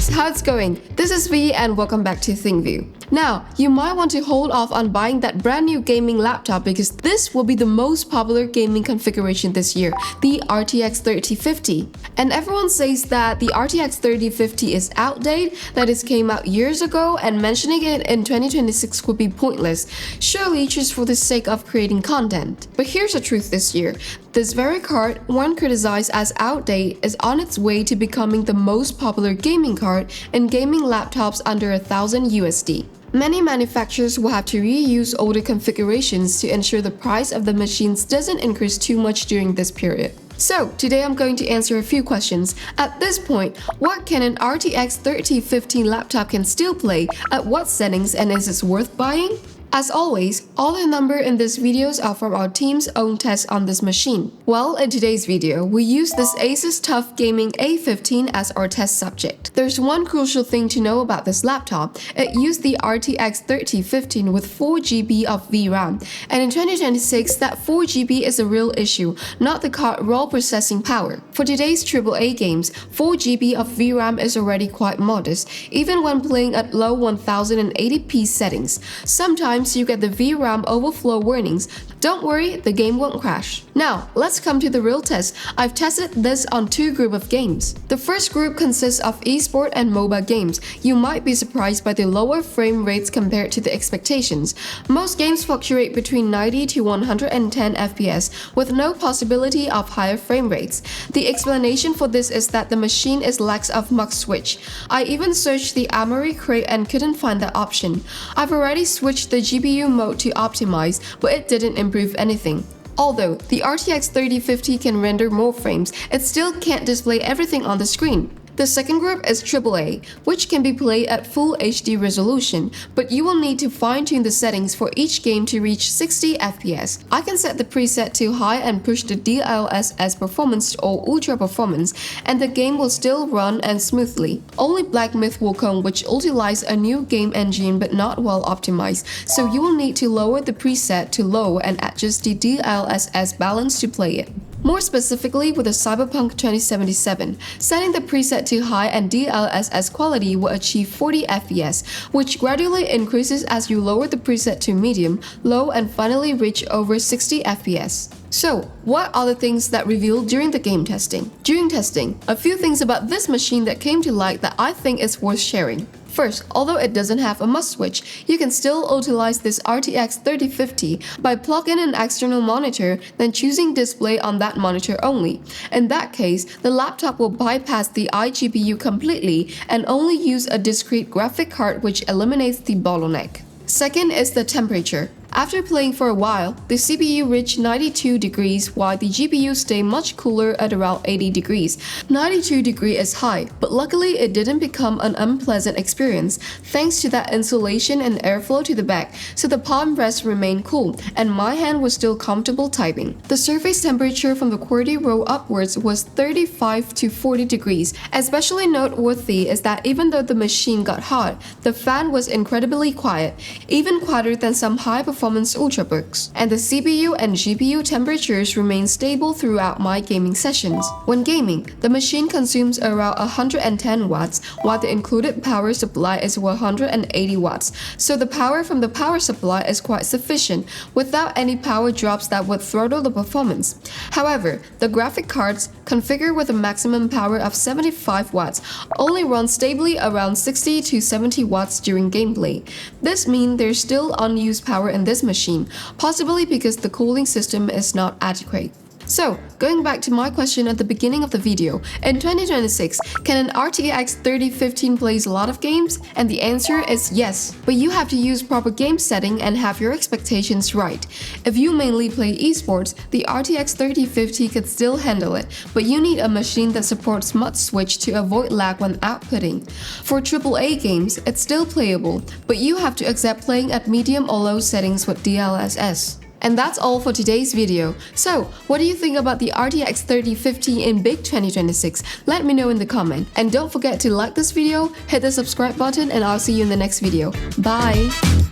guys, how it's going? This is V and welcome back to ThinkView. Now, you might want to hold off on buying that brand new gaming laptop because this will be the most popular gaming configuration this year, the RTX 3050. And everyone says that the RTX 3050 is outdated, that it came out years ago, and mentioning it in 2026 would be pointless, surely just for the sake of creating content. But here's the truth this year. This very card, one criticized as outdated, is on its way to becoming the most popular gaming card in gaming laptops under $1,000 USD. Many manufacturers will have to reuse older configurations to ensure the price of the machines doesn't increase too much during this period. So, today I'm going to answer a few questions. At this point, what can an RTX 3050 laptop can still play, at what settings, and is it worth buying? As always, all the numbers in these videos are from our team's own tests on this machine. Well, in today's video, we use this Asus TUF Gaming A15 as our test subject. There's one crucial thing to know about this laptop. It used the RTX 3050 with 4GB of VRAM, and in 2026, that 4GB is a real issue, not the card raw processing power. For today's AAA games, 4GB of VRAM is already quite modest, even when playing at low 1080p settings. Sometimes you get the VRAM overflow warnings. Don't worry, the game won't crash. Now, let's come to the real test. I've tested this on two groups of games. The first group consists of eSport and MOBA games. You might be surprised by the lower frame rates compared to the expectations. Most games fluctuate between 90 to 110 FPS, with no possibility of higher frame rates. The explanation for this is that the machine is lacks of mux switch. I even searched the Armory crate and couldn't find that option. I've already switched the GPU mode to optimize, but it didn't improve anything. Although the RTX 3050 can render more frames, it still can't display everything on the screen. The second group is AAA, which can be played at full HD resolution, but you will need to fine-tune the settings for each game to reach 60 FPS. I can set the preset to high and push the DLSS performance or ultra performance, and the game will still run and smoothly. Only Black Myth will come, which utilizes a new game engine but not well optimized, so you will need to lower the preset to low and adjust the DLSS balance to play it. More specifically, with the Cyberpunk 2077, setting the preset to high and DLSS quality will achieve 40 FPS, which gradually increases as you lower the preset to medium, low, and finally reach over 60 FPS. So, what are the things that revealed during the game testing? During testing, a few things about this machine that came to light that I think is worth sharing. First, although it doesn't have a must switch, you can still utilize this RTX 3050 by plugging in an external monitor, then choosing display on that monitor only. In that case, the laptop will bypass the iGPU completely and only use a discrete graphic card, which eliminates the bottleneck. Second is the temperature. After playing for a while, the CPU reached 92 degrees while the GPU stayed much cooler at around 80 degrees. 92 degrees is high, but luckily it didn't become an unpleasant experience thanks to that insulation and airflow to the back, so the palm rest remained cool and my hand was still comfortable typing. The surface temperature from the QWERTY row upwards was 35 to 40 degrees. Especially noteworthy is that even though the machine got hot, the fan was incredibly quiet, even quieter than some high-performance ultrabooks, and the CPU and GPU temperatures remain stable throughout my gaming sessions. When gaming, the machine consumes around 110 watts, while the included power supply is 180 watts, so the power from the power supply is quite sufficient without any power drops that would throttle the performance. However, the graphic cards, configured with a maximum power of 75 watts, only run stably around 60 to 70 watts during gameplay. This means there's still unused power in this machine, possibly because the cooling system is not adequate. So, going back to my question at the beginning of the video, in 2026, can an RTX 3050 play a lot of games? And the answer is yes, but you have to use proper game setting and have your expectations right. If you mainly play esports, the RTX 3050 could still handle it, but you need a machine that supports mux switch to avoid lag when outputting. For AAA games, it's still playable, but you have to accept playing at medium or low settings with DLSS. And that's all for today's video. So, what do you think about the RTX 3050 in Big 2026? Let me know in the comment. And don't forget to like this video, hit the subscribe button, and I'll see you in the next video. Bye!